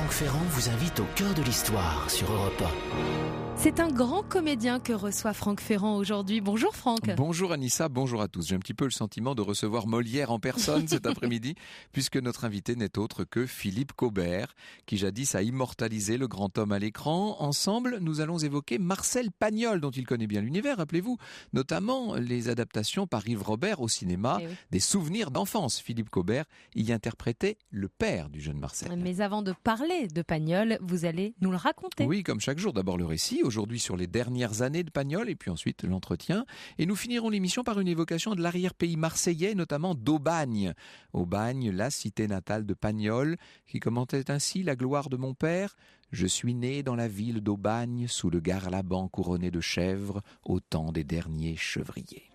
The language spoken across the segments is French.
Franck Ferrand vous invite au cœur de l'histoire sur Europe 1. C'est un grand comédien que reçoit Franck Ferrand aujourd'hui. Bonjour Franck. Bonjour Anissa, bonjour à tous. J'ai un petit peu le sentiment de recevoir Molière en personne cet après-midi, puisque notre invité n'est autre que Philippe Cobert, qui jadis a immortalisé le grand homme à l'écran. Ensemble, nous allons évoquer Marcel Pagnol, dont il connaît bien l'univers, rappelez-vous, notamment les adaptations par Yves Robert au cinéma, des souvenirs d'enfance. Philippe Cobert y interprétait le père du jeune Marcel. Mais avant de parler de Pagnol, vous allez nous le raconter. Oui, comme chaque jour, d'abord le récit, aujourd'hui sur les dernières années de Pagnol, et puis ensuite l'entretien. Et nous finirons l'émission par une évocation de l'arrière-pays marseillais, notamment d'Aubagne. Aubagne, la cité natale de Pagnol, qui commentait ainsi la gloire de mon père. Je suis né dans la ville d'Aubagne, sous le garlaban couronné de chèvres, au temps des derniers chevriers.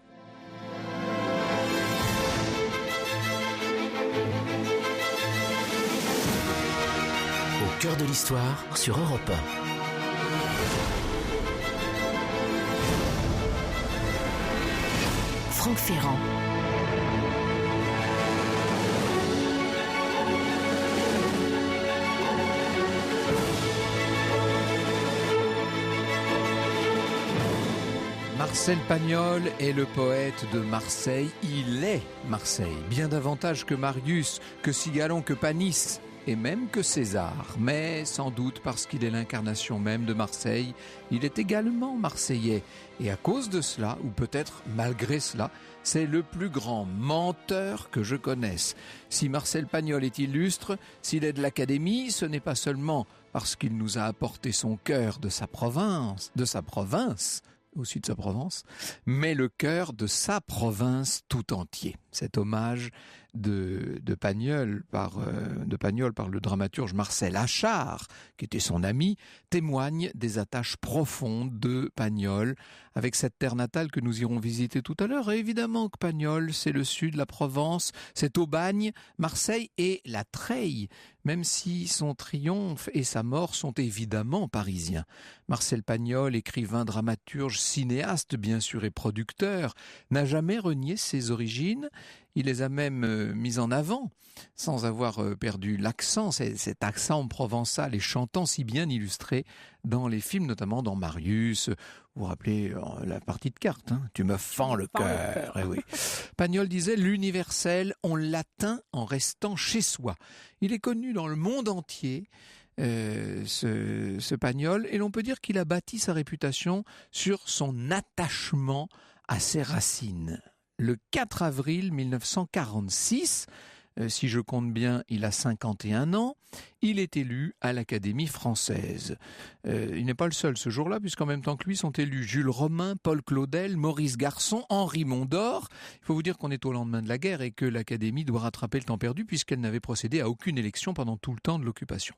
Au cœur de l'histoire sur Europe 1. Franck Ferrand. Marcel Pagnol est le poète de Marseille. Il est Marseille, bien davantage que Marius, que Cigalon, que Panis et même que César. Mais sans doute parce qu'il est l'incarnation même de Marseille, il est également marseillais. Et à cause de cela, ou peut-être malgré cela, c'est le plus grand menteur que je connaisse. Si Marcel Pagnol est illustre, s'il est de l'Académie, ce n'est pas seulement parce qu'il nous a apporté son cœur de sa province, aussi de sa Provence, mais le cœur de sa province tout entier. Cet hommage de Pagnol par le dramaturge Marcel Achard, qui était son ami, témoigne des attaches profondes de Pagnol avec cette terre natale que nous irons visiter tout à l'heure. Et évidemment que Pagnol, c'est le sud, la Provence, c'est Aubagne, Marseille et la Treille, même si son triomphe et sa mort sont évidemment parisiens. Marcel Pagnol, écrivain, dramaturge, cinéaste bien sûr et producteur, n'a jamais renié ses origines. Il les a même mis en avant, sans avoir perdu l'accent, cet accent provençal et chantant si bien illustré dans les films, notamment dans Marius. Vous vous rappelez la partie de cartes, hein, tu me fends le cœur. Eh oui. Pagnol disait « L'universel, on l'atteint en restant chez soi ». Il est connu dans le monde entier, ce Pagnol, et l'on peut dire qu'il a bâti sa réputation sur son attachement à ses racines. Le 4 avril 1946, si je compte bien, il a 51 ans, il est élu à l'Académie française. Il n'est pas le seul ce jour-là, puisqu'en même temps que lui sont élus Jules Romain, Paul Claudel, Maurice Garçon, Henri Mondor. Il faut vous dire qu'on est au lendemain de la guerre et que l'Académie doit rattraper le temps perdu puisqu'elle n'avait procédé à aucune élection pendant tout le temps de l'occupation.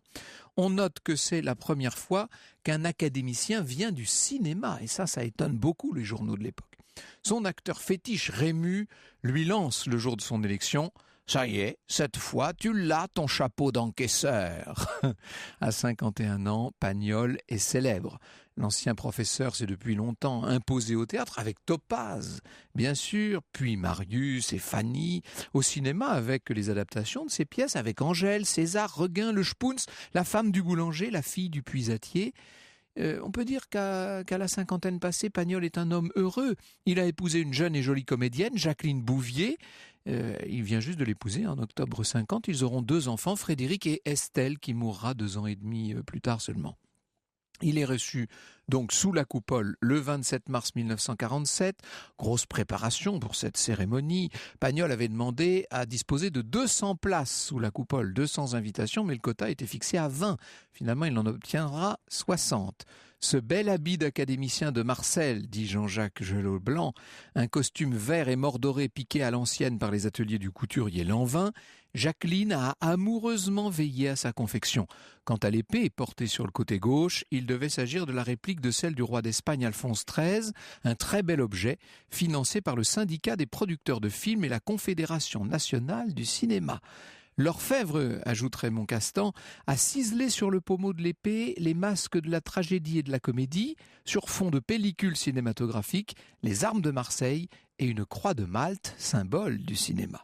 On note que c'est la première fois qu'un académicien vient du cinéma, et ça étonne beaucoup les journaux de l'époque. Son acteur fétiche, Rému, lui lance le jour de son élection « Ça y est, cette fois, tu l'as ton chapeau d'encaisseur !» À 51 ans, Pagnol est célèbre. L'ancien professeur s'est depuis longtemps imposé au théâtre avec Topaz, bien sûr, puis Marius et Fanny, au cinéma avec les adaptations de ses pièces avec Angèle, César, Reguin, le Spoons, la femme du boulanger, la fille du puisatier. On peut dire qu'à la cinquantaine passée, Pagnol est un homme heureux. Il a épousé une jeune et jolie comédienne, Jacqueline Bouvier. Il vient juste de l'épouser en octobre 50. Ils auront 2 enfants, Frédéric et Estelle, qui mourra 2 ans et demi plus tard seulement. Il est reçu donc sous la coupole le 27 mars 1947. Grosse préparation pour cette cérémonie. Pagnol avait demandé à disposer de 200 places sous la coupole, 200 invitations, mais le quota était fixé à 20. Finalement, il en obtiendra 60. Ce bel habit d'académicien de Marcel, dit Jean-Jacques Gelot-Blanc, un costume vert et mordoré piqué à l'ancienne par les ateliers du couturier Lanvin, Jacqueline a amoureusement veillé à sa confection. Quant à l'épée portée sur le côté gauche, il devait s'agir de la réplique de celle du roi d'Espagne Alphonse XIII, un très bel objet financé par le syndicat des producteurs de films et la Confédération nationale du cinéma. L'orfèvre, ajoute Raymond Castan, a ciselé sur le pommeau de l'épée les masques de la tragédie et de la comédie, sur fond de pellicule cinématographique, les armes de Marseille et une croix de Malte, symbole du cinéma.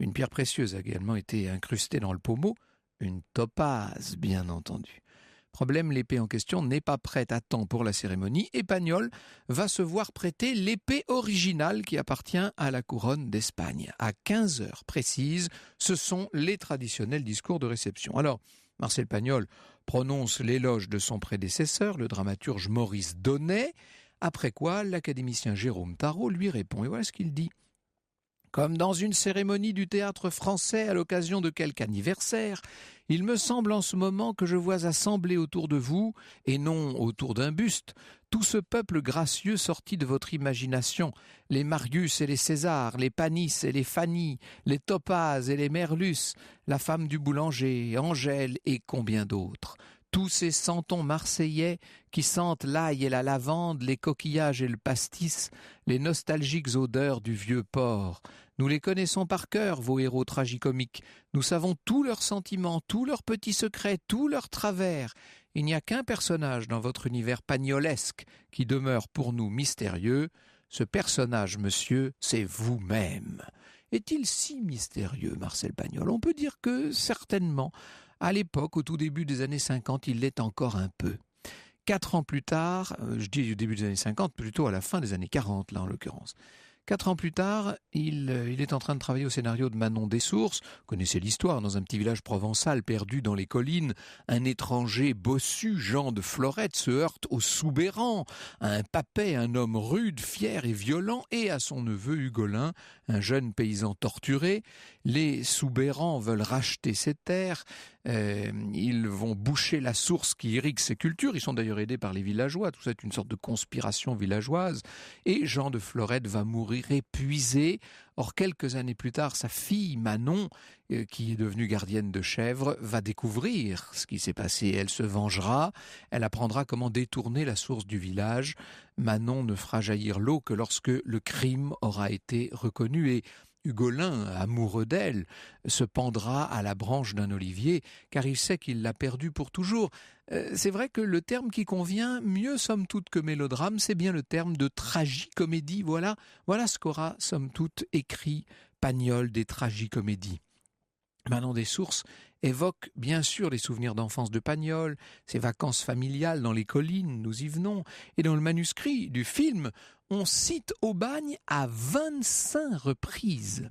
Une pierre précieuse a également été incrustée dans le pommeau, une topaze, bien entendu. Problème, l'épée en question n'est pas prête à temps pour la cérémonie et Pagnol va se voir prêter l'épée originale qui appartient à la couronne d'Espagne. À 15 heures précises, ce sont les traditionnels discours de réception. Alors, Marcel Pagnol prononce l'éloge de son prédécesseur, le dramaturge Maurice Donnet, après quoi l'académicien Jérôme Tarot lui répond. Et voilà ce qu'il dit. Comme dans une cérémonie du théâtre français à l'occasion de quelque anniversaire, il me semble en ce moment que je vois assembler autour de vous, et non autour d'un buste, tout ce peuple gracieux sorti de votre imagination, les Marius et les Césars, les Panis et les Fanny, les Topazes et les Merlus, la femme du boulanger, Angèle et combien d'autres. Tous ces santons marseillais qui sentent l'ail et la lavande, les coquillages et le pastis, les nostalgiques odeurs du vieux port. Nous les connaissons par cœur, vos héros tragicomiques. Nous savons tous leurs sentiments, tous leurs petits secrets, tous leurs travers. Il n'y a qu'un personnage dans votre univers pagnolesque qui demeure pour nous mystérieux. Ce personnage, monsieur, c'est vous-même. Est-il si mystérieux, Marcel Pagnol ? On peut dire que, certainement, à l'époque, au tout début des années 50, il l'est encore un peu. 4 ans plus tard, je dis au début des années 50, plutôt à la fin des années 40, là en l'occurrence. 4 ans plus tard, il est en train de travailler au scénario de Manon Dessources. Vous connaissez l'histoire, dans un petit village provençal perdu dans les collines, un étranger bossu, Jean de Florette, se heurte au Soubéran, à un papet, un homme rude, fier et violent, et à son neveu Hugolin, un jeune paysan torturé. Les Soubérans veulent racheter ses terres, ils vont boucher la source qui irrigue ses cultures, ils sont d'ailleurs aidés par les villageois, tout ça est une sorte de conspiration villageoise, et Jean de Florette va mourir épuisé. Or, quelques années plus tard, sa fille Manon, qui est devenue gardienne de chèvres, va découvrir ce qui s'est passé. Elle se vengera, elle apprendra comment détourner la source du village. Manon ne fera jaillir l'eau que lorsque le crime aura été reconnu et Hugolin, amoureux d'elle, se pendra à la branche d'un olivier, car il sait qu'il l'a perdue pour toujours. C'est vrai que le terme qui convient mieux, somme toute, que mélodrame, c'est bien le terme de tragicomédie. Voilà ce qu'aura, somme toute, écrit Pagnol des tragicomédies. Manon Dessources évoque bien sûr les souvenirs d'enfance de Pagnol, ses vacances familiales dans les collines, nous y venons, et dans le manuscrit du film, on cite Aubagne à 25 reprises.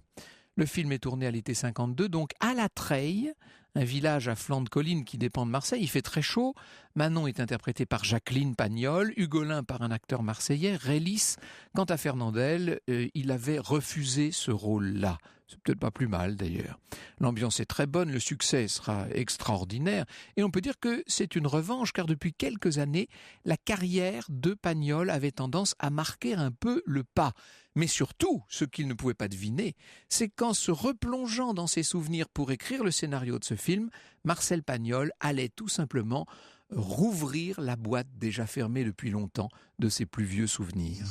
Le film est tourné à l'été 52, donc à La Treille, un village à flanc de colline qui dépend de Marseille. Il fait très chaud. Manon est interprétée par Jacqueline Pagnol, Hugolin par un acteur marseillais, Rélis. Quant à Fernandel, il avait refusé ce rôle-là. C'est peut-être pas plus mal d'ailleurs. L'ambiance est très bonne, le succès sera extraordinaire et on peut dire que c'est une revanche car depuis quelques années, la carrière de Pagnol avait tendance à marquer un peu le pas. Mais surtout, ce qu'il ne pouvait pas deviner, c'est qu'en se replongeant dans ses souvenirs pour écrire le scénario de ce film, Marcel Pagnol allait tout simplement rouvrir la boîte déjà fermée depuis longtemps de ses plus vieux souvenirs.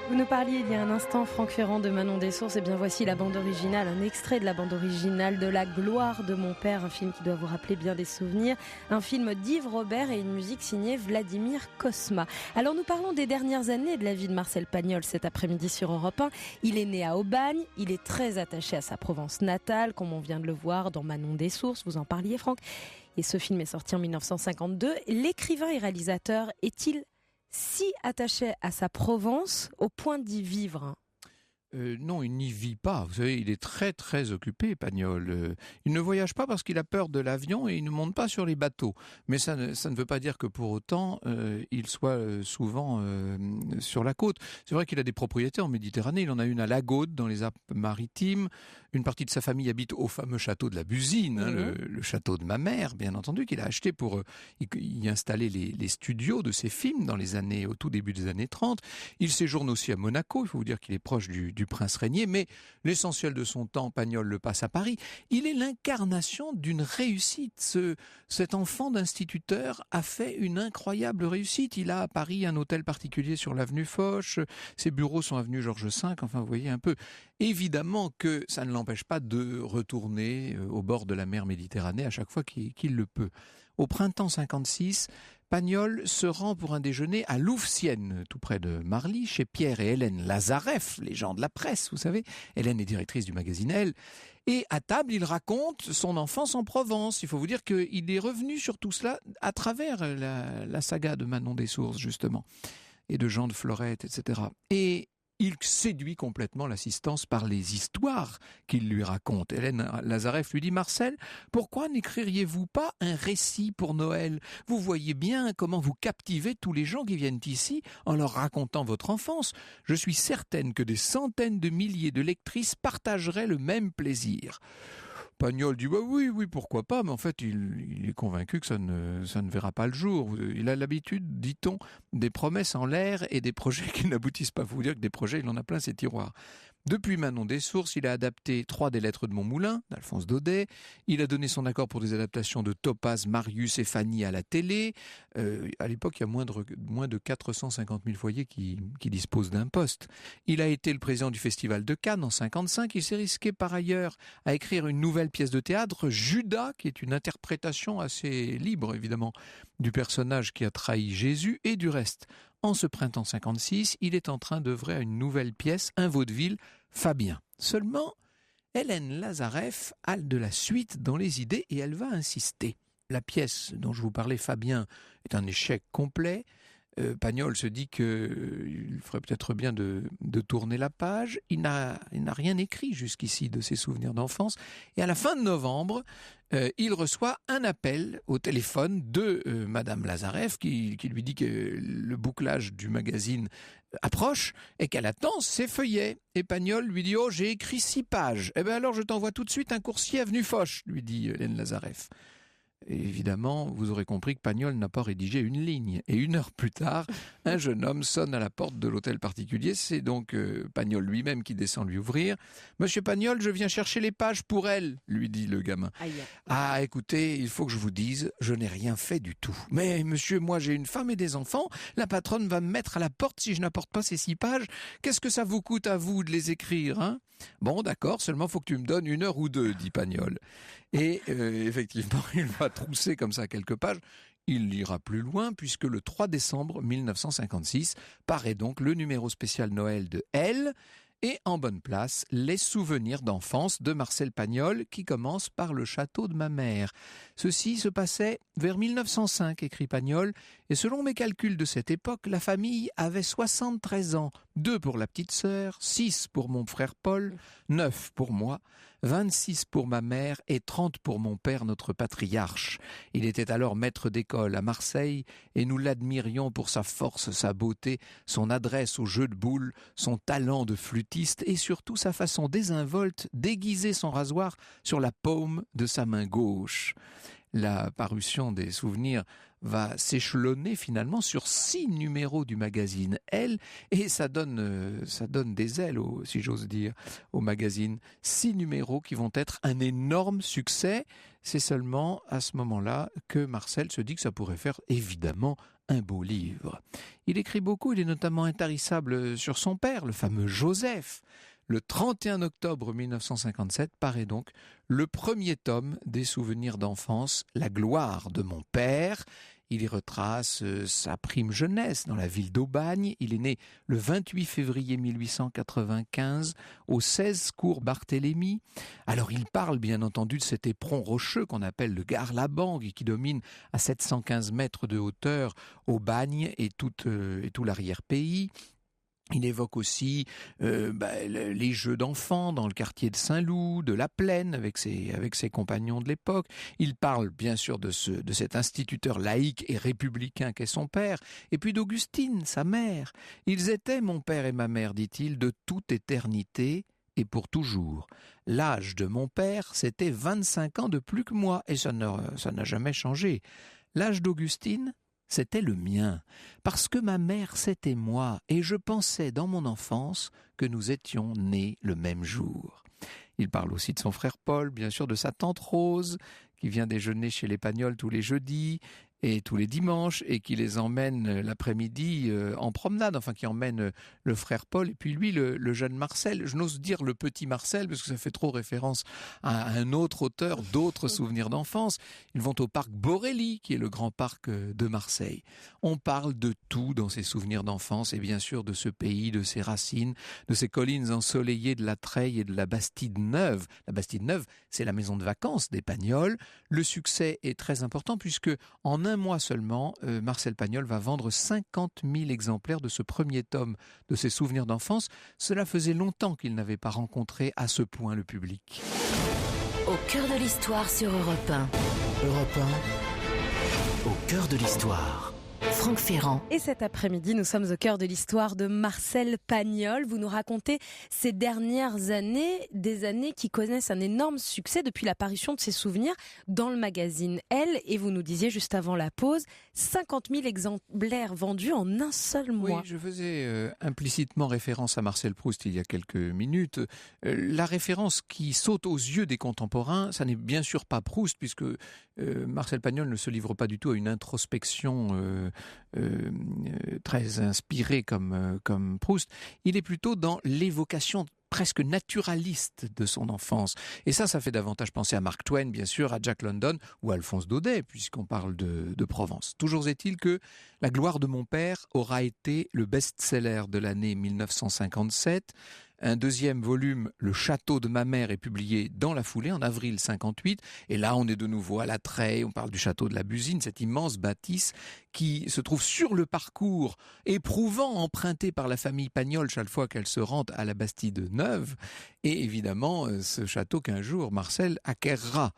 Vous nous parliez il y a un instant, Franck Ferrand, de Manon Dessources. Et bien voici la bande originale, un extrait de la bande originale de La gloire de mon père, un film qui doit vous rappeler bien des souvenirs. Un film d'Yves Robert et une musique signée Vladimir Cosma. Alors nous parlons des dernières années de la vie de Marcel Pagnol cet après-midi sur Europe 1. Il est né à Aubagne, il est très attaché à sa Provence natale, comme on vient de le voir dans Manon Dessources. Vous en parliez, Franck. Et ce film est sorti en 1952. L'écrivain et réalisateur est-il si attaché à sa Provence au point d'y vivre? Non, il n'y vit pas. Vous savez, il est très très occupé, Pagnol. Il ne voyage pas parce qu'il a peur de l'avion et il ne monte pas sur les bateaux. Mais ça ne veut pas dire que pour autant il soit souvent sur la côte. C'est vrai qu'il a des propriétés en Méditerranée. Il en a une à Lagaude, dans les Alpes-Maritimes. Une partie de sa famille habite au fameux château de la Busine, le château de ma mère, bien entendu, qu'il a acheté pour y installer les studios de ses films au tout début des années 30. Il séjourne aussi à Monaco. Il faut vous dire qu'il est proche du prince régnier, mais l'essentiel de son temps, Pagnol le passe à Paris. Il est l'incarnation d'une réussite. Cet enfant d'instituteur a fait une incroyable réussite. Il a à Paris un hôtel particulier sur l'avenue Foch. Ses bureaux sont avenue Georges V. Enfin, vous voyez un peu. Évidemment que ça ne l'empêche pas de retourner au bord de la mer Méditerranée à chaque fois qu'il le peut. Au printemps 56, Pagnol se rend pour un déjeuner à Louvciennes, tout près de Marly, chez Pierre et Hélène Lazareff, les gens de la presse, vous savez. Hélène est directrice du magazine Elle. Et à table, il raconte son enfance en Provence. Il faut vous dire qu'il est revenu sur tout cela à travers la saga de Manon Dessources, justement, et de Jean de Florette, etc. Et il séduit complètement l'assistance par les histoires qu'il lui raconte. Hélène Lazareff lui dit « Marcel, pourquoi n'écririez-vous pas un récit pour Noël ? Vous voyez bien comment vous captivez tous les gens qui viennent ici en leur racontant votre enfance. Je suis certaine que des centaines de milliers de lectrices partageraient le même plaisir. » Pagnol dit bah oui, pourquoi pas, mais en fait, il est convaincu que ça ne verra pas le jour. Il a l'habitude, dit-on, des promesses en l'air et des projets qui n'aboutissent pas. Il faut vous dire que des projets, il en a plein ses tiroirs. Depuis Manon Dessources, il a adapté 3 des lettres de Montmoulin, d'Alphonse Daudet. Il a donné son accord pour des adaptations de Topaz, Marius et Fanny à la télé. À l'époque, il y a moins de 450 000 foyers qui disposent d'un poste. Il a été le président du Festival de Cannes en 1955. Il s'est risqué par ailleurs à écrire une nouvelle pièce de théâtre, Judas, qui est une interprétation assez libre, évidemment, du personnage qui a trahi Jésus et du reste. En ce printemps 56, il est en train d'œuvrer à une nouvelle pièce, un vaudeville, Fabien. Seulement, Hélène Lazareff a de la suite dans les idées et elle va insister. La pièce dont je vous parlais, Fabien, est un échec complet. Pagnol se dit qu'il ferait peut-être bien de tourner la page. Il n'a rien écrit jusqu'ici de ses souvenirs d'enfance. Et à la fin de novembre, il reçoit un appel au téléphone de Madame Lazareff qui lui dit que le bouclage du magazine approche et qu'elle attend ses feuillets. Et Pagnol lui dit « Oh, j'ai écrit 6 pages. Eh bien alors je t'envoie tout de suite un coursier avenue Foch », lui dit Hélène Lazareff. Et évidemment, vous aurez compris que Pagnol n'a pas rédigé une ligne. Et 1 heure plus tard, un jeune homme sonne à la porte de l'hôtel particulier. C'est donc Pagnol lui-même qui descend lui ouvrir. « Monsieur Pagnol, je viens chercher les pages pour elle », lui dit le gamin. Aïe. « Ah, écoutez, il faut que je vous dise, je n'ai rien fait du tout. Mais monsieur, moi j'ai une femme et des enfants. La patronne va me mettre à la porte si je n'apporte pas ces 6 pages. Qu'est-ce que ça vous coûte à vous de les écrire, hein ? Bon, d'accord, seulement faut que tu me donnes 1 heure ou 2, dit Pagnol. Et effectivement, il va trousser comme ça quelques pages. Il lira plus loin puisque le 3 décembre 1956 paraît donc le numéro spécial Noël de Elle et en bonne place les souvenirs d'enfance de Marcel Pagnol qui commence par le château de ma mère. Ceci se passait vers 1905, écrit Pagnol, et selon mes calculs de cette époque, la famille avait 73 ans, 2 pour la petite sœur, 6 pour mon frère Paul, 9 pour moi, 26 pour ma mère et 30 pour mon père, notre patriarche. Il était alors maître d'école à Marseille et nous l'admirions pour sa force, sa beauté, son adresse au jeu de boules, son talent de flûtiste et surtout sa façon désinvolte d'aiguiser son rasoir sur la paume de sa main gauche. La parution des souvenirs va s'échelonner finalement sur 6 numéros du magazine Elle et ça donne des ailes, si j'ose dire, au magazine. 6 numéros qui vont être un énorme succès. C'est seulement à ce moment-là que Marcel se dit que ça pourrait faire évidemment un beau livre. Il écrit beaucoup, il est notamment intarissable sur son père, le fameux Joseph. Le 31 octobre 1957 paraît donc le premier tome des souvenirs d'enfance, La gloire de mon père. Il y retrace sa prime jeunesse dans la ville d'Aubagne. Il est né le 28 février 1895 au 16 cours Barthélemy. Alors il parle bien entendu de cet éperon rocheux qu'on appelle le Gare-la-Bangue qui domine à 715 mètres de hauteur Aubagne et tout l'arrière-pays. Il évoque aussi les jeux d'enfants dans le quartier de Saint-Loup, de la Plaine avec ses compagnons de l'époque. Il parle bien sûr de cet instituteur laïque et républicain qu'est son père, et puis d'Augustine, sa mère. Ils étaient, mon père et ma mère, dit-il, de toute éternité et pour toujours. L'âge de mon père, c'était 25 ans de plus que moi, et ça n'a jamais changé. L'âge d'Augustine, c'était le mien, parce que ma mère c'était moi, et je pensais dans mon enfance que nous étions nés le même jour. Il parle aussi de son frère Paul, bien sûr de sa tante Rose, qui vient déjeuner chez les Pagnol tous les jeudis, et tous les dimanches, et qui les emmène l'après-midi en promenade, enfin qui emmène le frère Paul et puis lui, le jeune Marcel. Je n'ose dire le petit Marcel parce que ça fait trop référence à un autre auteur, d'autres souvenirs d'enfance. Ils vont au parc Borély, qui est le grand parc de Marseille. On parle de tout dans ces souvenirs d'enfance et bien sûr de ce pays, de ses racines, de ces collines ensoleillées de la Treille et de la Bastide-Neuve. La Bastide-Neuve, c'est la maison de vacances des Pagnol. Le succès est très important puisque en un mois seulement, Marcel Pagnol va vendre 50 000 exemplaires de ce premier tome de ses souvenirs d'enfance. Cela faisait longtemps qu'il n'avait pas rencontré à ce point le public. Au cœur de l'histoire sur Europe 1. Europe 1, au cœur de l'histoire. Franck Ferrand. Et cet après-midi, nous sommes au cœur de l'histoire de Marcel Pagnol. Vous nous racontez ces dernières années, des années qui connaissent un énorme succès depuis l'apparition de ses souvenirs dans le magazine Elle. Et vous nous disiez juste avant la pause, 50 000 exemplaires vendus en un seul mois. Oui, je faisais implicitement référence à Marcel Proust il y a quelques minutes. La référence qui saute aux yeux des contemporains, ça n'est bien sûr pas Proust, puisque Marcel Pagnol ne se livre pas du tout à une introspection très inspiré comme Proust. Il est plutôt dans l'évocation presque naturaliste de son enfance. Et ça fait davantage penser à Mark Twain, bien sûr, à Jack London ou à Alphonse Daudet, puisqu'on parle de Provence. Toujours est-il que La gloire de mon père aura été le best-seller de l'année 1957. Un deuxième volume, Le château de ma mère, est publié dans la foulée, en avril 58. Et là, on est de nouveau à la Treille, on parle du château de la Busine, cette immense bâtisse qui se trouve sur le parcours éprouvant emprunté par la famille Pagnol chaque fois qu'elle se rend à la Bastide-Neuve. Et évidemment, ce château qu'un jour Marcel acquérera.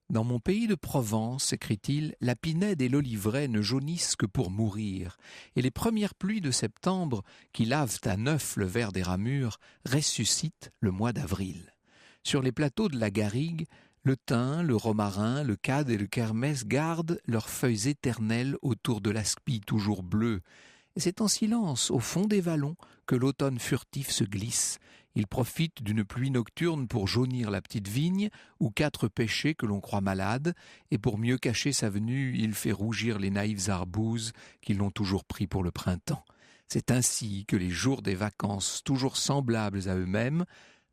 Dans mon pays de Provence, écrit-il, la pinède et l'oliveraie ne jaunissent que pour mourir, et les premières pluies de septembre, qui lavent à neuf le vert des ramures, ressuscitent le mois d'avril. Sur les plateaux de la garrigue, le thym, le romarin, le cade et le kermès gardent leurs feuilles éternelles autour de l'aspi toujours bleu. Et c'est en silence, au fond des vallons, que l'automne furtif se glisse. Il profite d'une pluie nocturne pour jaunir la petite vigne ou 4 pêchers que l'on croit malades, et pour mieux cacher sa venue, il fait rougir les naïves arbouses qui l'ont toujours pris pour le printemps. C'est ainsi que les jours des vacances, toujours semblables à eux-mêmes,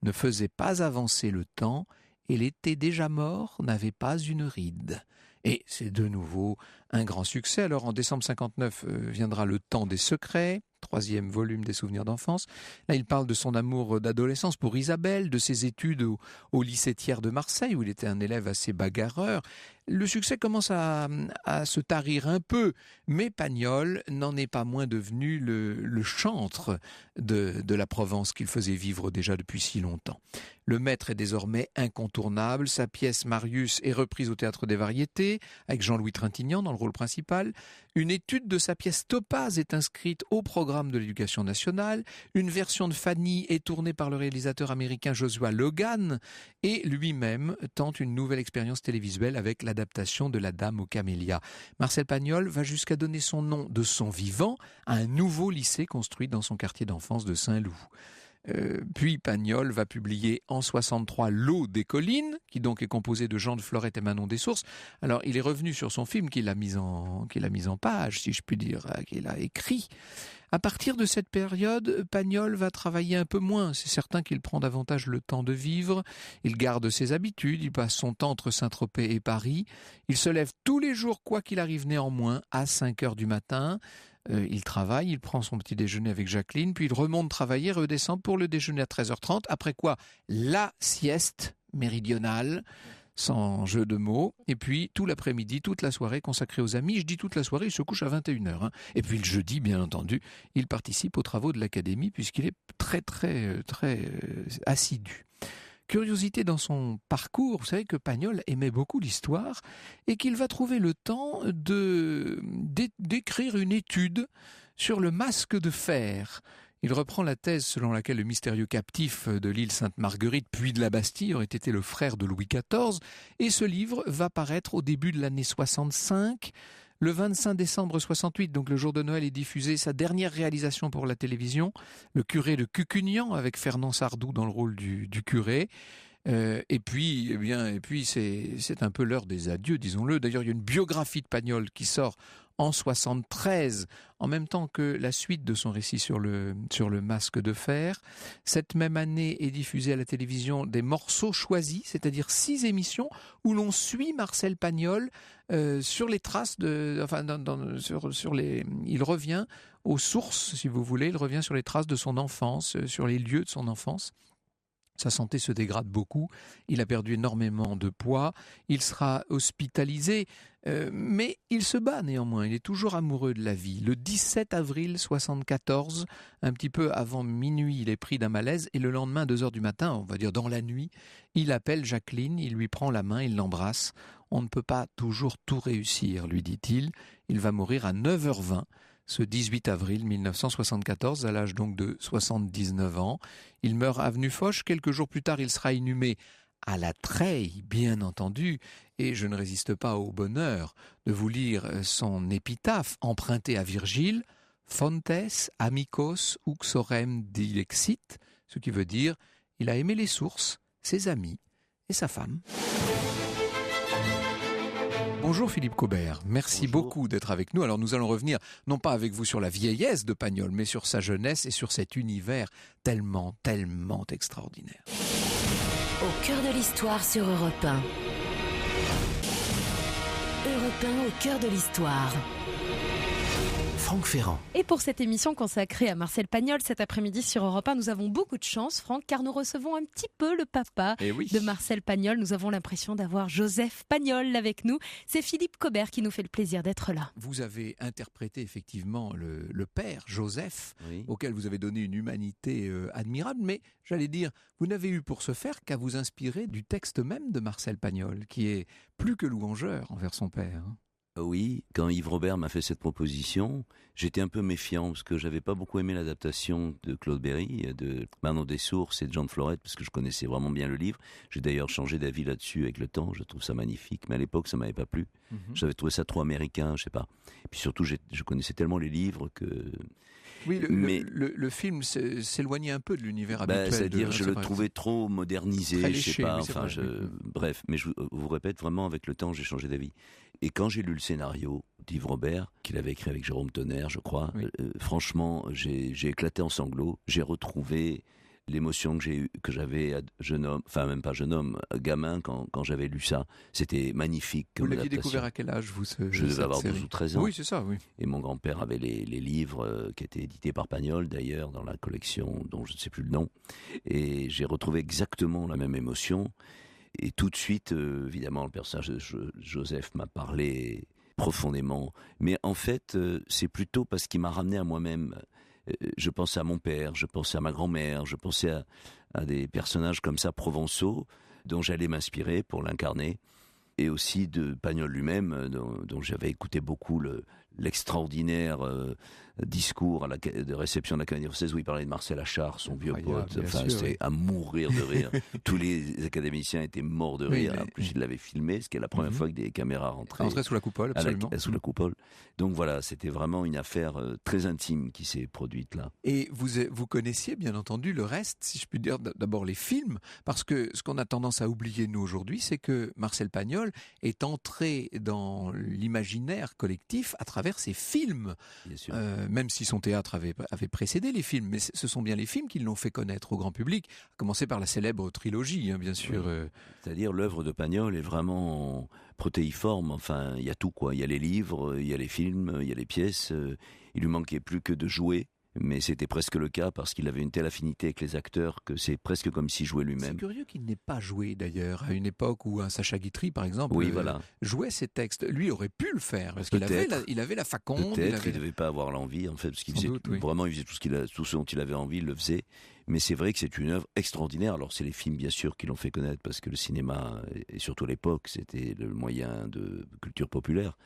ne faisaient pas avancer le temps, et l'été déjà mort n'avait pas une ride. Et c'est de nouveau un grand succès. Alors en décembre 59 viendra Le temps des secrets, 3e volume des souvenirs d'enfance. Là, il parle de son amour d'adolescence pour Isabelle, de ses études au lycée Thiers de Marseille, où il était un élève assez bagarreur. Le succès commence à se tarir un peu, mais Pagnol n'en est pas moins devenu le chantre de la Provence qu'il faisait vivre déjà depuis si longtemps. Le maître est désormais incontournable. Sa pièce Marius est reprise au Théâtre des Variétés, avec Jean-Louis Trintignant dans le rôle principal. Une étude de sa pièce Topaz est inscrite au programme de l'Éducation nationale. Une version de Fanny est tournée par le réalisateur américain Joshua Logan, et lui-même tente une nouvelle expérience télévisuelle avec l'adaptation de La Dame aux camélias. Marcel Pagnol va jusqu'à donner son nom de son vivant à un nouveau lycée construit dans son quartier d'enfance de Saint-Loup. Puis Pagnol va publier en 63 L'eau des collines, qui donc est composé de Jean de Florette et Manon Dessources. Alors il est revenu sur son film qu'il a mis en page, si je puis dire, qu'il a écrit. À partir de cette période, Pagnol va travailler un peu moins. C'est certain qu'il prend davantage le temps de vivre. Il garde ses habitudes. Il passe son temps entre Saint-Tropez et Paris. Il se lève tous les jours, quoi qu'il arrive néanmoins, à 5 heures du matin. Il travaille, il prend son petit déjeuner avec Jacqueline, puis il remonte travailler, redescend pour le déjeuner à 13h30. Après quoi, la sieste méridionale, sans jeu de mots, et puis tout l'après-midi, toute la soirée consacrée aux amis. Je dis toute la soirée, il se couche à 21h. Et puis le jeudi, bien entendu, il participe aux travaux de l'Académie puisqu'il est très assidu. Curiosité dans son parcours, vous savez que Pagnol aimait beaucoup l'histoire et qu'il va trouver le temps d'écrire une étude sur le masque de fer. Il reprend la thèse selon laquelle le mystérieux captif de l'île Sainte-Marguerite puis de la Bastille aurait été le frère de Louis XIV, et ce livre va paraître au début de l'année 65. Le 25 décembre 68, donc le jour de Noël, est diffusée sa dernière réalisation pour la télévision, Le curé de Cucugnan, avec Fernand Sardou dans le rôle du curé. Et puis, c'est un peu l'heure des adieux, disons-le. D'ailleurs, il y a une biographie de Pagnol qui sort en 73, en même temps que la suite de son récit sur le masque de fer. Cette même année est diffusée à la télévision des morceaux choisis, c'est-à-dire 6 émissions où l'on suit Marcel Pagnol sur les traces il revient aux sources, si vous voulez, il revient sur les traces de son enfance, sur les lieux de son enfance. Sa santé se dégrade beaucoup, il a perdu énormément de poids, il sera hospitalisé, mais il se bat néanmoins, il est toujours amoureux de la vie. Le 17 avril 74, un petit peu avant minuit, il est pris d'un malaise et le lendemain, à 2h du matin, on va dire dans la nuit, il appelle Jacqueline, il lui prend la main, il l'embrasse. On ne peut pas toujours tout réussir, lui dit-il. Il va mourir à 9h20. Ce 18 avril 1974, à l'âge donc de 79 ans. Il meurt avenue Foch. Quelques jours plus tard, il sera inhumé à la Treille, bien entendu. Et je ne résiste pas au bonheur de vous lire son épitaphe empruntée à Virgile. Fontes amicos uxorem dilexit, ce qui veut dire il a aimé les sources, ses amis et sa femme. Bonjour Philippe Caubert, merci beaucoup d'être avec nous. Alors nous allons revenir, non pas avec vous sur la vieillesse de Pagnol, mais sur sa jeunesse et sur cet univers tellement extraordinaire. Au cœur de l'histoire sur Europe 1. Europe 1 au cœur de l'histoire. Franck Ferrand. Et pour cette émission consacrée à Marcel Pagnol cet après-midi sur Europe 1, nous avons beaucoup de chance, Franck, car nous recevons un petit peu le papa de Marcel Pagnol. Nous avons l'impression d'avoir Joseph Pagnol avec nous. C'est Philippe Caubert qui nous fait le plaisir d'être là. Vous avez interprété effectivement le père, Joseph, auquel vous avez donné une humanité admirable, mais j'allais dire, vous n'avez eu pour ce faire qu'à vous inspirer du texte même de Marcel Pagnol, qui est plus que louangeur envers son père. Oui, quand Yves Robert m'a fait cette proposition, j'étais un peu méfiant parce que j'avais pas beaucoup aimé l'adaptation de Claude Berry, de Manon Dessources et de Jean de Florette, parce que je connaissais vraiment bien le livre. J'ai d'ailleurs changé d'avis là-dessus avec le temps, je trouve ça magnifique, mais à l'époque ça m'avait pas plu. J'avais trouvé ça trop américain, je sais pas. Et puis surtout, je connaissais tellement les livres que... Oui, le film s'éloignait un peu de l'univers habituel. C'est-à-dire, je le trouvais trop modernisé, très je sais léché, pas. oui, Enfin, bref, mais je vous répète, vraiment, avec le temps, j'ai changé d'avis. Et quand j'ai lu le scénario d'Yves Robert, qu'il avait écrit avec Jérôme Tonnerre, je crois, franchement, j'ai éclaté en sanglots. J'ai retrouvé l'émotion que j'avais jeune homme, enfin même pas jeune homme, gamin, quand j'avais lu ça. C'était magnifique. Vous l'aviez découvert à quel âge, vous, Je devais avoir 12 ou 13 ans. Oui, c'est ça, oui. Et mon grand-père avait les livres qui étaient édités par Pagnol, d'ailleurs, dans la collection dont je ne sais plus le nom. Et j'ai retrouvé exactement la même émotion. Et tout de suite, évidemment, le personnage de Joseph m'a parlé profondément. Mais en fait, c'est plutôt parce qu'il m'a ramené à moi-même. Je pensais à mon père, je pensais à ma grand-mère, je pensais à des personnages comme ça, provençaux, dont j'allais m'inspirer pour l'incarner. Et aussi de Pagnol lui-même, dont j'avais écouté beaucoup l'extraordinaire discours de réception de l'Académie française où il parlait de Marcel Achard, son vieux pote. Enfin, c'était à mourir de rire. Tous les académiciens étaient morts de rire. En plus, il l'avait filmé, ce qui est la première fois que des caméras rentraient sous la coupole, absolument. Sous la coupole. Donc voilà, c'était vraiment une affaire très intime qui s'est produite là. Et vous connaissiez bien entendu le reste, si je puis dire, d'abord les films, parce que ce qu'on a tendance à oublier nous aujourd'hui, c'est que Marcel Pagnol est entré dans l'imaginaire collectif à travers ses films. Bien sûr. Même si son théâtre avait précédé les films, mais ce sont bien les films qui l'ont fait connaître au grand public, à commencer par la célèbre trilogie, bien sûr. Oui. C'est-à-dire l'œuvre de Pagnol est vraiment protéiforme, enfin il y a tout quoi, il y a les livres, il y a les films, il y a les pièces, il lui manquait plus que de jouer. Mais c'était presque le cas parce qu'il avait une telle affinité avec les acteurs que c'est presque comme s'il jouait lui-même. C'est curieux qu'il n'ait pas joué d'ailleurs à une époque où un Sacha Guitry par exemple jouait ses textes. Lui aurait pu le faire parce qu'il avait la faconde. Peut-être il ne devait pas avoir l'envie en fait parce qu'il faisait vraiment il faisait tout ce dont il avait envie, il le faisait. Mais c'est vrai que c'est une œuvre extraordinaire. Alors c'est les films bien sûr qui l'ont fait connaître parce que le cinéma et surtout à l'époque c'était le moyen de culture populaire.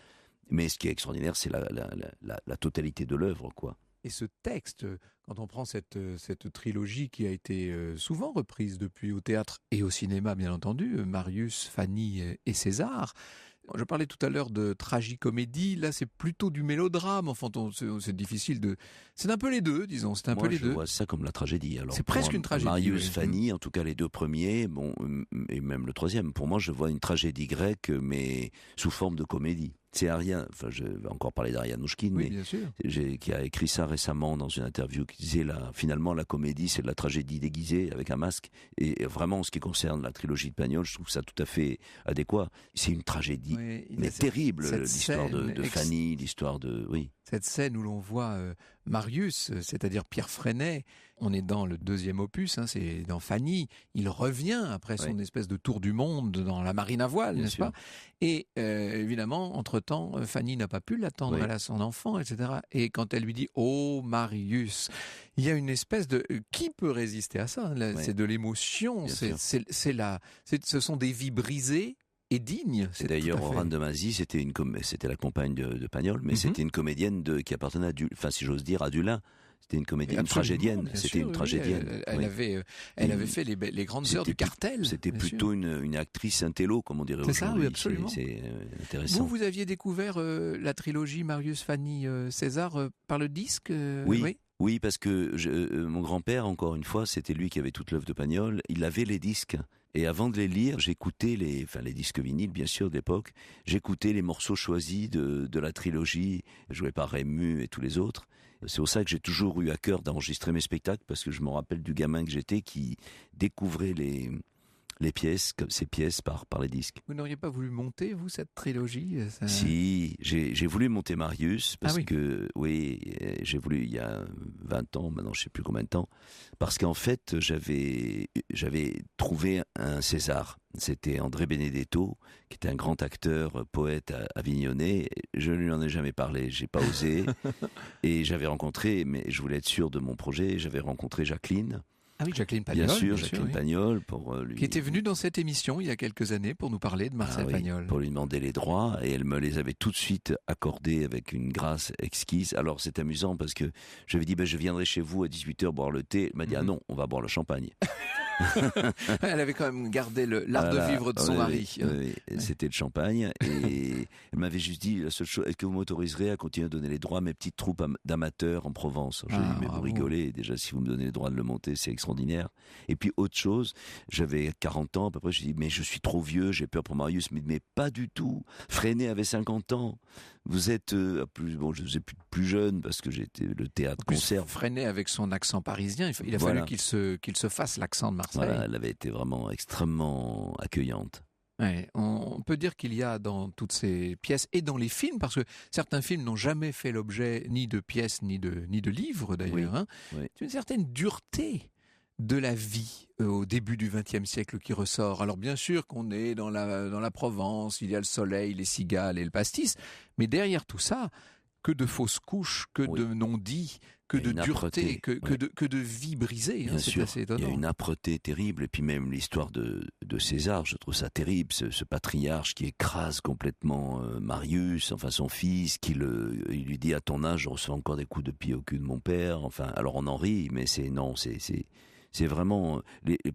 Mais ce qui est extraordinaire c'est la totalité de l'œuvre quoi. Et ce texte, quand on prend cette trilogie qui a été souvent reprise depuis au théâtre et au cinéma, bien entendu, Marius, Fanny et César, Je parlais tout à l'heure de tragicomédie, là c'est plutôt du mélodrame, enfin c'est difficile de... C'est un peu les deux, disons, c'est un peu les deux. Moi je vois ça comme la tragédie. Alors, c'est presque une tragédie. Marius, Fanny, en tout cas les deux premiers, et même le troisième, pour moi je vois une tragédie grecque, mais sous forme de comédie. C'est Ariane, je vais encore parler d'Ariane Nouchkine, oui, bien sûr. Qui a écrit ça récemment dans une interview, qui disait finalement la comédie c'est de la tragédie déguisée avec un masque. Et vraiment, en ce qui concerne la trilogie de Pagnol, je trouve ça tout à fait adéquat. C'est une tragédie, mais terrible, l'histoire de Fanny, l'histoire de... Oui. Cette scène où l'on voit Marius, c'est-à-dire Pierre Freinet, on est dans le deuxième opus, c'est dans Fanny, il revient après son espèce de tour du monde dans la marine à voile, n'est-ce pas ? Et évidemment, entre-temps, Fanny n'a pas pu l'attendre, elle a son enfant, etc. Et quand elle lui dit « Oh Marius », il y a une espèce de... Qui peut résister à ça ? C'est de l'émotion, ce sont des vies brisées, et digne. Et d'ailleurs, Orane de Mazy, c'était la compagne de Pagnol, mais c'était une comédienne qui appartenait si j'ose dire, à Dulin. C'était une comédienne, une tragédienne. C'était une tragédienne. Elle avait fait les grandes heures du cartel. C'était plutôt une actrice intello, comme on dirait aujourd'hui. C'est ça, oui, absolument. C'est intéressant. Vous aviez découvert la trilogie Marius, Fanny, César par le disque Oui, parce que mon grand-père, encore une fois, c'était lui qui avait toute l'œuvre de Pagnol. Il avait les disques. Et avant de les lire, j'écoutais les disques vinyles, bien sûr, de l'époque. J'écoutais les morceaux choisis de la trilogie, joués par Rému et tous les autres. C'est pour ça que j'ai toujours eu à cœur d'enregistrer mes spectacles, parce que je me rappelle du gamin que j'étais qui découvrait les pièces, comme ces pièces par les disques. Vous n'auriez pas voulu monter, vous, cette trilogie ? Si, j'ai voulu monter Marius, parce que, j'ai voulu il y a 20 ans, maintenant je ne sais plus combien de temps, parce qu'en fait, j'avais trouvé un César. C'était André Benedetto, qui était un grand acteur, poète avignonnais. Je ne lui en ai jamais parlé, j'ai pas osé. Et j'avais rencontré, mais je voulais être sûr de mon projet, j'avais rencontré Jacqueline. Ah oui, Jacqueline Pagnol. Bien sûr, Jacqueline Pagnol, pour lui... Qui était venue dans cette émission il y a quelques années pour nous parler de Marcel Pagnol. Pour lui demander les droits, et elle me les avait tout de suite accordés avec une grâce exquise. Alors c'est amusant parce que je lui ai dit, je viendrai chez vous à 18h boire le thé. Elle m'a dit, ah non, on va boire le champagne. Elle avait quand même gardé l'art de vivre de son mari. Oui, c'était le champagne. Et elle m'avait juste dit, la seule chose, est-ce que vous m'autoriserez à continuer à donner les droits à mes petites troupes d'amateurs en Provence ? Je lui ai dit, mais vous rigolez, déjà si vous me donnez les droits de le monter, c'est extraordinaire. Et puis autre chose, j'avais 40 ans à peu près, je lui ai dit, mais je suis trop vieux, j'ai peur pour Marius. Mais pas du tout. Freinet avait 50 ans. Vous êtes je faisais plus jeune parce que j'étais le théâtre concert. Freinet avec son accent parisien, il a fallu qu'il se fasse l'accent de Marseille. Voilà, elle avait été vraiment extrêmement accueillante. Ouais, on peut dire qu'il y a dans toutes ces pièces et dans les films, parce que certains films n'ont jamais fait l'objet ni de pièces ni de livres d'ailleurs. Une certaine dureté de la vie au début du XXe siècle qui ressort. Alors bien sûr qu'on est dans la Provence, il y a le soleil, les cigales et le pastis, mais derrière tout ça, que de fausses couches, que de non-dits, que de dureté, que de vie brisée. Bien c'est sûr, assez étonnant. Il y a une âpreté terrible, et puis même l'histoire de César, je trouve ça terrible, ce patriarche qui écrase complètement Marius, enfin son fils, il lui dit, à ton âge, je reçois encore des coups de pied au cul de mon père, enfin, alors on en rit, mais c'est vraiment,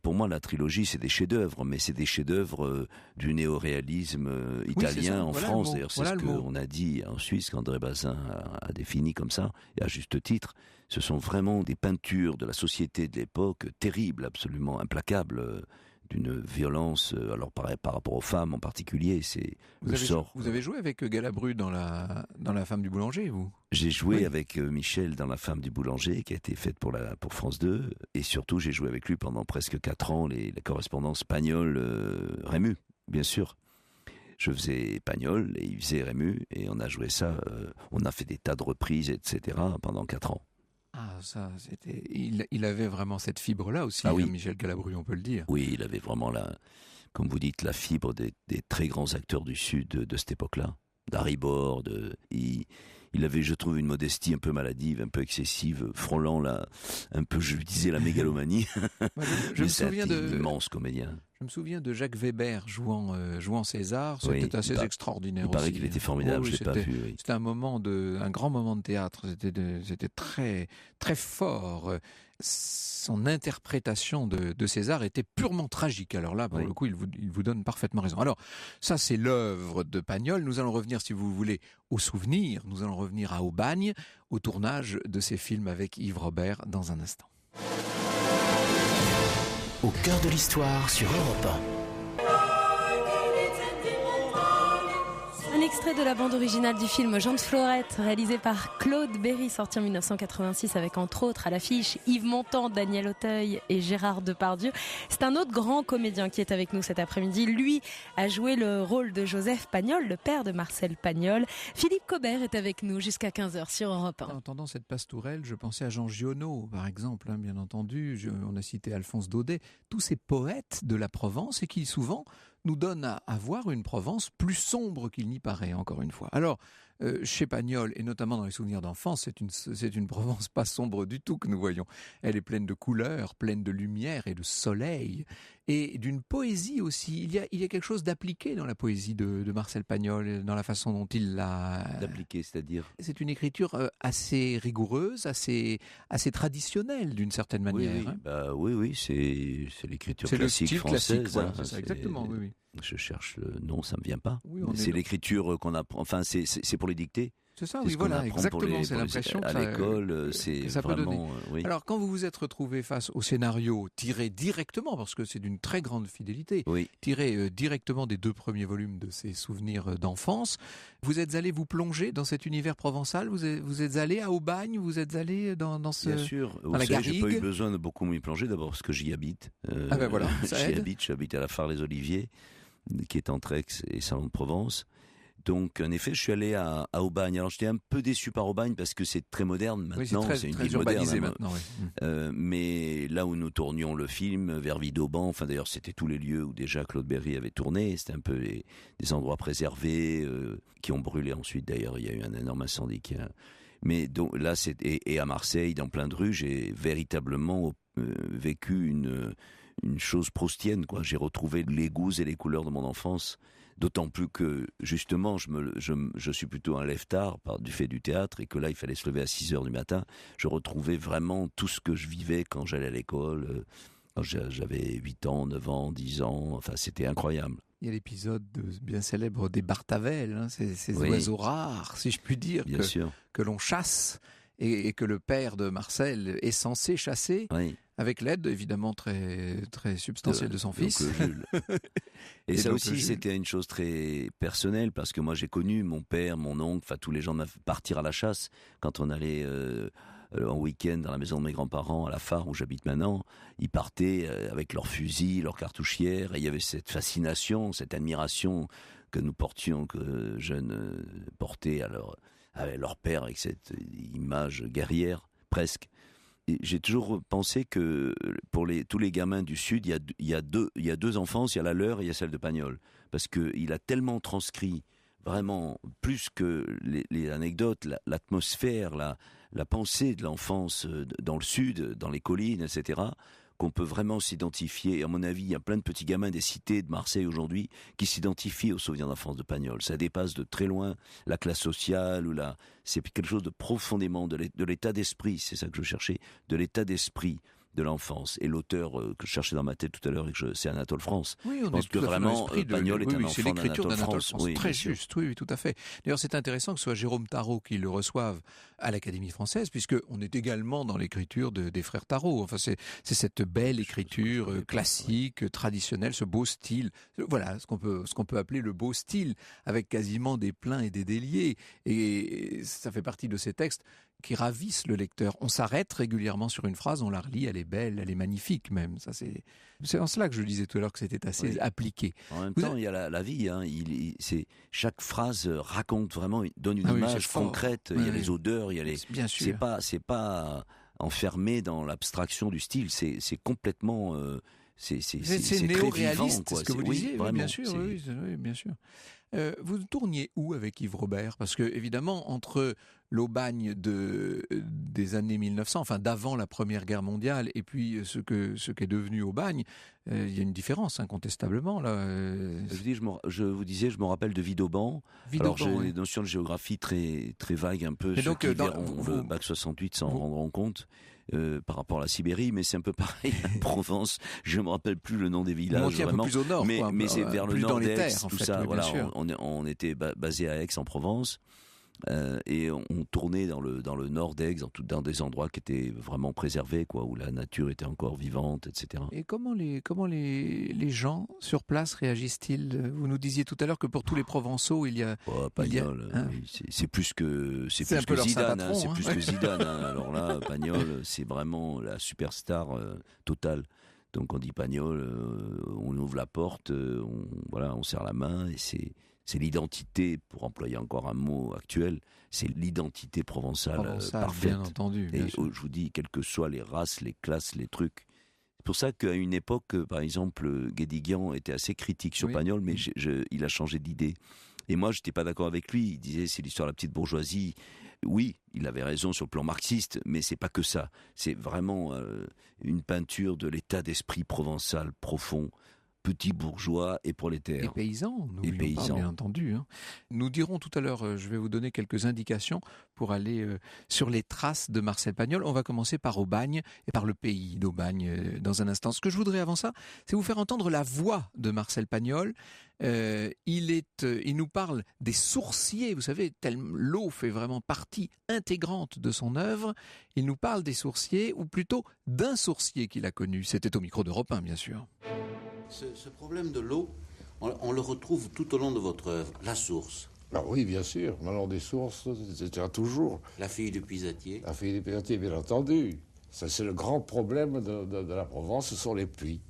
pour moi, la trilogie, c'est des chefs-d'œuvre, mais c'est des chefs-d'œuvre du néo-réalisme italien en France. D'ailleurs, c'est ce qu'on a dit en Suisse, qu'André Bazin a défini comme ça, et à juste titre. Ce sont vraiment des peintures de la société de l'époque, terribles, absolument implacables, d'une violence, alors par rapport aux femmes en particulier, c'est le sort. Vous avez joué avec Galabru dans la Femme du boulanger, vous ? J'ai joué avec Michel dans La Femme du boulanger, qui a été faite pour France 2, et surtout j'ai joué avec lui pendant presque 4 ans, la correspondance Pagnol-Rému, bien sûr. Je faisais Pagnol et il faisait Rému, et on a joué ça, on a fait des tas de reprises, etc. pendant 4 ans. Ah, ça, c'était. Il avait vraiment cette fibre-là aussi, Michel Galabru, on peut le dire. Oui, il avait vraiment comme vous dites, la fibre des très grands acteurs du Sud de cette époque-là. D'Harry Bord, il avait, je trouve, une modestie un peu maladive, un peu excessive, frôlant un peu, je disais, la mégalomanie. Je me souviens un immense comédien. Je me souviens de Jacques Weber jouant César. C'était assez extraordinaire. Il paraît aussi. qu'il était formidable, je l'ai pas vu. Oui. C'était un grand moment de théâtre. C'était très, très fort. Son interprétation de César était purement tragique. Alors là, pour le coup, il vous donne parfaitement raison. Alors, ça, c'est l'œuvre de Pagnol. Nous allons revenir, si vous voulez, aux souvenirs. Nous allons revenir à Aubagne, au tournage de ces films avec Yves Robert dans un instant. Au cœur de l'histoire sur Europe 1. Un extrait de la bande originale du film Jean de Florette, réalisé par Claude Berry, sorti en 1986 avec entre autres à l'affiche Yves Montand, Daniel Auteuil et Gérard Depardieu. C'est un autre grand comédien qui est avec nous cet après-midi. Lui a joué le rôle de Joseph Pagnol, le père de Marcel Pagnol. Philippe Cobert est avec nous jusqu'à 15h sur Europe 1. En entendant cette pastourelle, je pensais à Jean Giono, par exemple, bien entendu. On a cité Alphonse Daudet, tous ces poètes de la Provence et qui souvent nous donne à voir une Provence plus sombre qu'il n'y paraît, encore une fois. Alors, chez Pagnol, et notamment dans les souvenirs d'enfance, c'est une Provence pas sombre du tout que nous voyons. Elle est pleine de couleurs, pleine de lumière et de soleil, et d'une poésie aussi. Il y a quelque chose d'appliqué dans la poésie de Marcel Pagnol, dans la façon dont il l'a... D'appliqué, c'est-à-dire ? C'est une écriture assez rigoureuse, assez traditionnelle d'une certaine manière. Oui, c'est l'écriture classique française. Classique, voilà, c'est ça, exactement, oui. Je cherche le nom, ça me vient pas. Oui, c'est l'écriture qu'on apprend. Enfin, c'est pour les dictées. C'est ça, oui, voilà, exactement. C'est l'impression à l'école, c'est ça vraiment. Peut donner. Oui. Alors, quand vous vous êtes retrouvé face au scénario tiré directement, parce que c'est d'une très grande fidélité, tiré directement des 2 premiers volumes de ces souvenirs d'enfance, vous êtes allé vous plonger dans cet univers provençal. Vous êtes allé à Aubagne, vous êtes allé dans ce. Bien sûr. Dans la Garrigue. J'ai pas eu besoin de beaucoup m'y plonger d'abord parce que j'y habite. Voilà, j'habite à la Phare-les-Oliviers, qui est entre Aix et Salon-de-Provence. Donc, en effet, je suis allé à Aubagne. Alors, j'étais un peu déçu par Aubagne parce que c'est très moderne maintenant. Oui, c'est une très ville urbanisée moderne. Maintenant, oui. Mais là où nous tournions le film, vers Vidauban, enfin d'ailleurs, c'était tous les lieux où déjà Claude Berry avait tourné. C'était un peu des endroits préservés qui ont brûlé ensuite. D'ailleurs, il y a eu un énorme incendie. Mais donc, là, et à Marseille, dans plein de rues, j'ai véritablement vécu une chose proustienne, quoi. J'ai retrouvé les goûts et les couleurs de mon enfance. D'autant plus que, justement, je suis plutôt un lève-tard du fait du théâtre et que là, il fallait se lever à 6h du matin. Je retrouvais vraiment tout ce que je vivais quand j'allais à l'école, quand j'avais 8 ans, 9 ans, 10 ans. Enfin, c'était incroyable. Il y a l'épisode bien célèbre des Bartavelles, ces oiseaux rares, si je puis dire, que l'on chasse et que le père de Marcel est censé chasser. Oui. Avec l'aide, évidemment, très, très substantielle de son fils. Jules. Et ça aussi, c'était une chose très personnelle, parce que moi, j'ai connu mon père, mon oncle, enfin, tous les gens partir à la chasse. Quand on allait en week-end dans la maison de mes grands-parents, à la Phare, où j'habite maintenant, ils partaient avec leurs fusils, leurs cartouchières, et il y avait cette fascination, cette admiration que nous portions, que jeunes portaient à leur père, avec cette image guerrière, presque. J'ai toujours pensé que pour tous les gamins du Sud, il y a 2 enfances, il y a la leur et il y a celle de Pagnol. Parce qu'il a tellement transcrit, vraiment, plus que les anecdotes, l'atmosphère, la pensée de l'enfance dans le Sud, dans les collines, etc., qu'on peut vraiment s'identifier. Et à mon avis, il y a plein de petits gamins des cités de Marseille aujourd'hui qui s'identifient aux souvenirs d'enfance de Pagnol. Ça dépasse de très loin la classe sociale c'est quelque chose de profondément de l'état d'esprit, c'est ça que je cherchais, de l'état d'esprit de l'enfance. Et l'auteur que je cherchais dans ma tête tout à l'heure, c'est Anatole France. Oui, je pense que vraiment Pagnol est un enfant d'Anatole France. Oui, très juste, oui, tout à fait. D'ailleurs, c'est intéressant que ce soit Jérôme Tarot qui le reçoive à l'Académie française, puisqu'on est également dans l'écriture des frères Tarot. Enfin, c'est cette belle écriture classique, traditionnelle, ce beau style. Voilà, ce qu'on peut appeler le beau style, avec quasiment des pleins et des déliés. Et ça fait partie de ces textes qui ravissent le lecteur. On s'arrête régulièrement sur une phrase, on la relit, elle est belle, elle est magnifique même. Ça, c'est en cela que je disais tout à l'heure que c'était assez appliqué. En même temps, il y a la vie. Chaque phrase raconte vraiment, donne une image concrète. Il y a les odeurs, il y a les. Bien sûr. C'est pas enfermé dans l'abstraction du style. C'est complètement. C'est néo-réaliste, c'est ce que vous disiez. Vraiment, bien sûr, oui, bien sûr. Vous tourniez où avec Yves Robert ? Parce que, évidemment, entre l'Aubagne des années 1900, enfin d'avant la Première Guerre mondiale, et puis ce qu'est devenu Aubagne, il y a une différence incontestablement là. Je vous disais, je me rappelle de Vidauban. Alors j'ai des notions de géographie très très vagues un peu. Ceux qui verront le bac 68 s'en rendront compte. Par rapport à la Sibérie, mais c'est un peu pareil. La Provence, je me rappelle plus le nom des villages vraiment. Un peu plus au nord, mais c'est vers le nord d'Aix, tout ça. Oui, voilà, on était basé à Aix-en-Provence. Et on tournait dans le nord d'Aix, dans des endroits qui étaient vraiment préservés, quoi, où la nature était encore vivante, etc. Et comment les gens sur place réagissent-ils? Vous nous disiez tout à l'heure que pour tous les Provençaux, il y a... Pagnol, c'est plus que Zidane. C'est plus que Zidane. Alors là, Pagnol, c'est vraiment la superstar totale. Donc on dit Pagnol, on ouvre la porte, on serre la main, et c'est l'identité, pour employer encore un mot actuel, c'est l'identité provençale parfaite. Bien entendu. Et je vous dis, quelles que soient les races, les classes, les trucs. C'est pour ça qu'à une époque, par exemple, Guédiguian était assez critique sur Pagnol, mais il a changé d'idée. Et moi, je n'étais pas d'accord avec lui. Il disait, c'est l'histoire de la petite bourgeoisie. Oui, il avait raison sur le plan marxiste, mais c'est pas que ça. C'est vraiment une peinture de l'état d'esprit provençal profond. Petits bourgeois et prolétaires. Et paysans, n'oublions pas, bien entendu. Nous dirons tout à l'heure, je vais vous donner quelques indications pour aller sur les traces de Marcel Pagnol. On va commencer par Aubagne et par le pays d'Aubagne dans un instant. Ce que je voudrais avant ça, c'est vous faire entendre la voix de Marcel Pagnol. Il nous parle des sourciers, vous savez, l'eau fait vraiment partie intégrante de son œuvre. Il nous parle des sourciers, ou plutôt d'un sourcier qu'il a connu. C'était au micro d'Europe 1, bien sûr. Ce problème de l'eau, on le retrouve tout au long de votre œuvre, la source. Ah oui, bien sûr, Manon des sources, etc. toujours. La fille du puisatier. La fille du puisatier, bien entendu. Ça, c'est le grand problème de la Provence, ce sont les puits.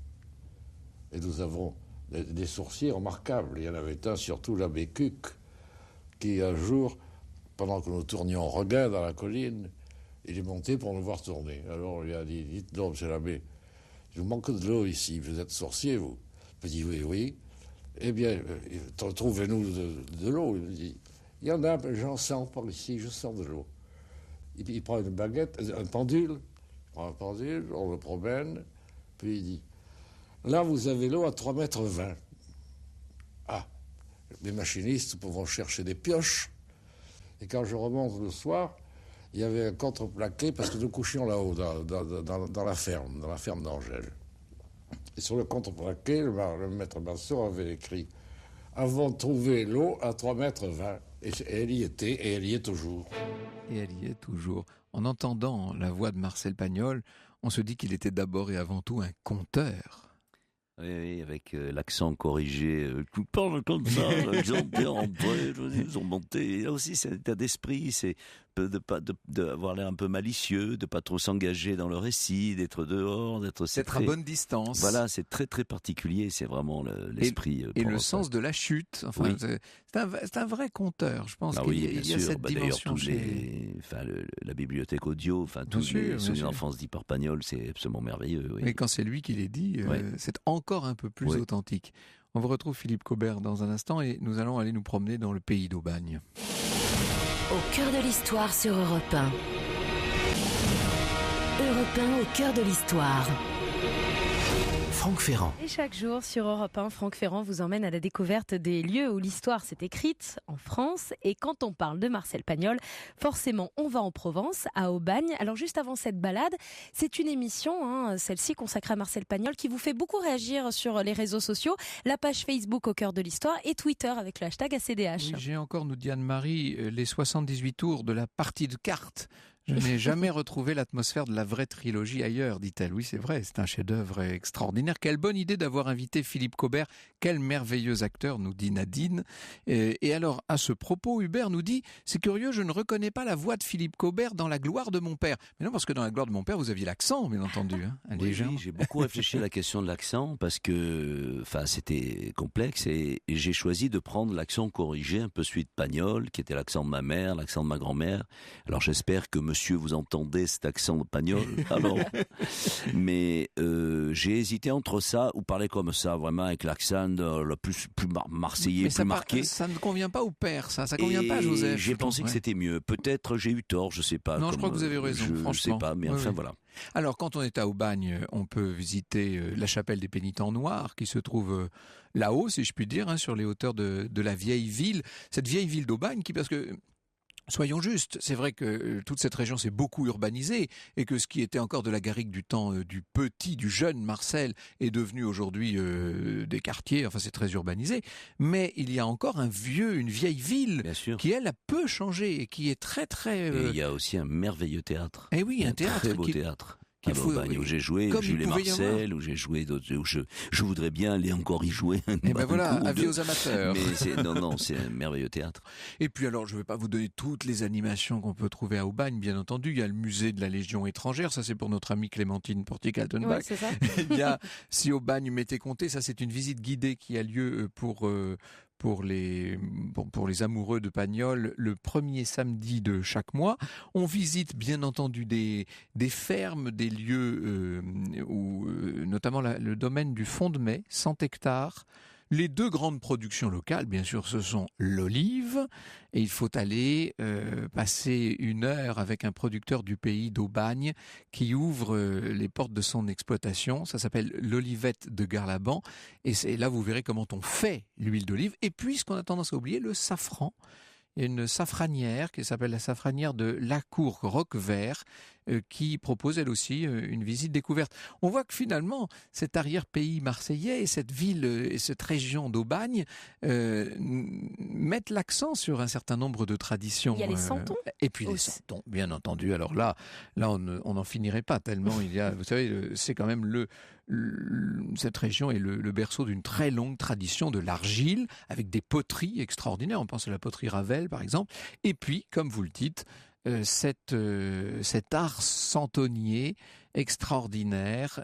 Et nous avons des sourciers remarquables. Il y en avait un, surtout l'abbé Cuc, qui un jour, pendant que nous tournions Regain dans la colline, il est monté pour nous voir tourner. Alors on lui a dit, dites donc, monsieur l'abbé, il vous manque de l'eau ici, vous êtes sorcier, vous. Il me dit, oui. Eh bien, trouvez-nous de l'eau. Il me dit, il y en a, j'en sens par ici, je sens de l'eau. Il prend une baguette, un pendule, on le promène, puis il dit, là, vous avez l'eau à 3,20 m. Ah, les machinistes pourront chercher des pioches. Et quand je remonte le soir, il y avait un contreplaqué parce que nous couchions là-haut, dans la ferme d'Angèle. Et sur le contreplaqué, le maître maçon avait écrit « Avons trouvé l'eau à 3,20 m ». Et elle y était, et elle y est toujours. Et elle y est toujours. En entendant la voix de Marcel Pagnol, on se dit qu'il était d'abord et avant tout un conteur. Oui, avec l'accent corrigé, tu parles comme ça, ils ont monté. Et là aussi, c'est un état d'esprit, c'est d'avoir l'air un peu malicieux, de pas trop s'engager dans le récit, d'être dehors, d'être à bonne distance. Voilà, c'est très très particulier, c'est vraiment l'esprit. Et le sens de la chute. Enfin, oui. C'est un vrai conteur, je pense qu'il y a cette dimension. La bibliothèque audio, tous les souvenirs d'enfance dits par Pagnol, c'est absolument merveilleux. Oui. Mais quand c'est lui qui les dit, c'est encore un peu plus authentique. On vous retrouve Philippe Cobert dans un instant et nous allons aller nous promener dans le pays d'Aubagne. Au cœur de l'histoire sur Europe 1. Europe 1 au cœur de l'histoire. Franck Ferrand. Et chaque jour sur Europe 1, Franck Ferrand vous emmène à la découverte des lieux où l'histoire s'est écrite en France. Et quand on parle de Marcel Pagnol, forcément on va en Provence, à Aubagne. Alors juste avant cette balade, c'est une émission, celle-ci consacrée à Marcel Pagnol, qui vous fait beaucoup réagir sur les réseaux sociaux, la page Facebook au cœur de l'histoire et Twitter avec le hashtag ACDH. Oui, j'ai encore, nous dit Anne-Marie, les 78 tours de la partie de cartes. Je n'ai jamais retrouvé l'atmosphère de la vraie trilogie ailleurs, dit-elle. Oui, c'est vrai, c'est un chef-d'œuvre extraordinaire. Quelle bonne idée d'avoir invité Philippe Cobert. Quel merveilleux acteur, nous dit Nadine. Et alors, à ce propos, Hubert nous dit, c'est curieux, je ne reconnais pas la voix de Philippe Cobert dans La gloire de mon père. Mais non, parce que dans La gloire de mon père, vous aviez l'accent, bien entendu. Oui, j'ai beaucoup réfléchi à la question de l'accent parce que, c'était complexe et j'ai choisi de prendre l'accent corrigé, un peu celui de Pagnol, qui était l'accent de ma mère, l'accent de ma grand-mère. Alors j'espère que monsieur, vous entendez cet accent pagnol, alors. Mais j'ai hésité entre ça ou parler comme ça, vraiment avec l'accent le plus marseillais, mais plus marqué. Ça ne convient pas au père, ça convient pas à Joseph. J'ai pensé que c'était mieux. Peut-être j'ai eu tort, je sais pas. Non, je crois que vous avez raison, franchement. Je sais pas, mais enfin voilà. Alors, quand on est à Aubagne, on peut visiter la chapelle des Pénitents Noirs qui se trouve là-haut, si je puis dire, sur les hauteurs de la vieille ville. Cette vieille ville d'Aubagne parce que, soyons justes, c'est vrai que toute cette région s'est beaucoup urbanisée et que ce qui était encore de la garrigue du temps du jeune Marcel est devenu aujourd'hui des quartiers, enfin c'est très urbanisé, mais il y a encore une vieille ville qui elle a peu changé et qui est très très... Et il y a aussi un merveilleux théâtre. Eh oui, un théâtre très beau théâtre. À Aubagne, où j'ai joué, Jules et Marcel, où j'ai joué d'autres, où je voudrais bien aller encore y jouer. Et ben voilà, avis aux amateurs. Mais c'est un merveilleux théâtre. Et puis alors, je ne vais pas vous donner toutes les animations qu'on peut trouver à Aubagne, bien entendu. Il y a le musée de la Légion étrangère, ça c'est pour notre amie Clémentine Portikaltenbach. Oui, c'est ça. Il y a, si Aubagne m'était compté, ça c'est une visite guidée qui a lieu pour les amoureux de Pagnol le premier samedi de chaque mois. On visite bien entendu des fermes, des lieux notamment le domaine du Fond de Mai, 100 hectares. Les deux grandes productions locales, bien sûr, ce sont l'olive, et il faut aller passer 1 heure avec un producteur du pays d'Aubagne qui ouvre les portes de son exploitation. Ça s'appelle l'Olivette de Garlaban, et c'est là vous verrez comment on fait l'huile d'olive. Et puis, ce qu'on a tendance à oublier, le safran. Il y a une safranière qui s'appelle la safranière de Lacour Roquevert qui propose elle aussi une visite découverte. On voit que finalement cet arrière-pays marseillais et cette ville et cette région d'Aubagne mettent l'accent sur un certain nombre de traditions. Il y a les santons. Et puis les santons, bien entendu. Alors là on n'en finirait pas tellement il y a, vous savez, c'est quand même cette région est le berceau d'une très longue tradition de l'argile, avec des poteries extraordinaires. On pense à la poterie Ravel, par exemple. Et puis, comme vous le dites, cet art santonnier extraordinaire.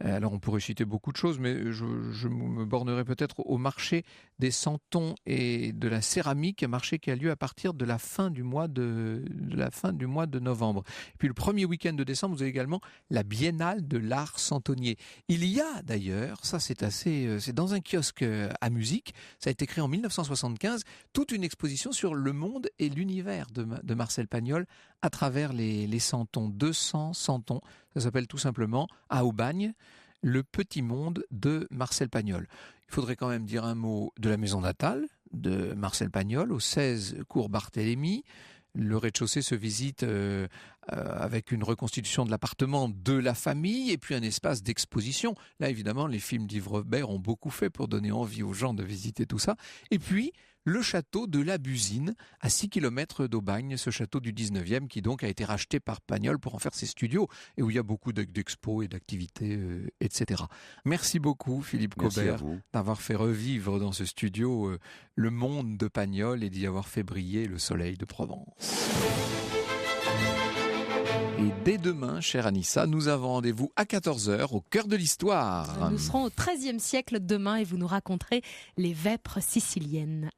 Alors, on pourrait citer beaucoup de choses, mais je me bornerai peut-être au marché des santons et de la céramique, un marché qui a lieu à partir de la fin du mois de novembre. Et puis le premier week-end de décembre, vous avez également la Biennale de l'art santonnier. Il y a d'ailleurs, ça c'est dans un kiosque à musique, ça a été créé en 1975, toute une exposition sur le monde et l'univers de Marcel Pagnol à travers les santons, 200 santons. Ça s'appelle tout simplement à Aubagne, le petit monde de Marcel Pagnol. Il faudrait quand même dire un mot de la maison natale de Marcel Pagnol, au 16 cours Barthélemy. Le rez-de-chaussée se visite avec une reconstitution de l'appartement de la famille et puis un espace d'exposition. Là, évidemment, les films d'Yves Robert ont beaucoup fait pour donner envie aux gens de visiter tout ça. Et puis, le château de la Busine, à 6 km d'Aubagne, ce château du 19e qui donc a été racheté par Pagnol pour en faire ses studios et où il y a beaucoup d'expos et d'activités, etc. Merci beaucoup Philippe Cobert d'avoir fait revivre dans ce studio le monde de Pagnol et d'y avoir fait briller le soleil de Provence. Et dès demain, chère Anissa, nous avons rendez-vous à 14h au cœur de l'histoire. Nous serons au XIIIe siècle demain et vous nous raconterez les vêpres siciliennes.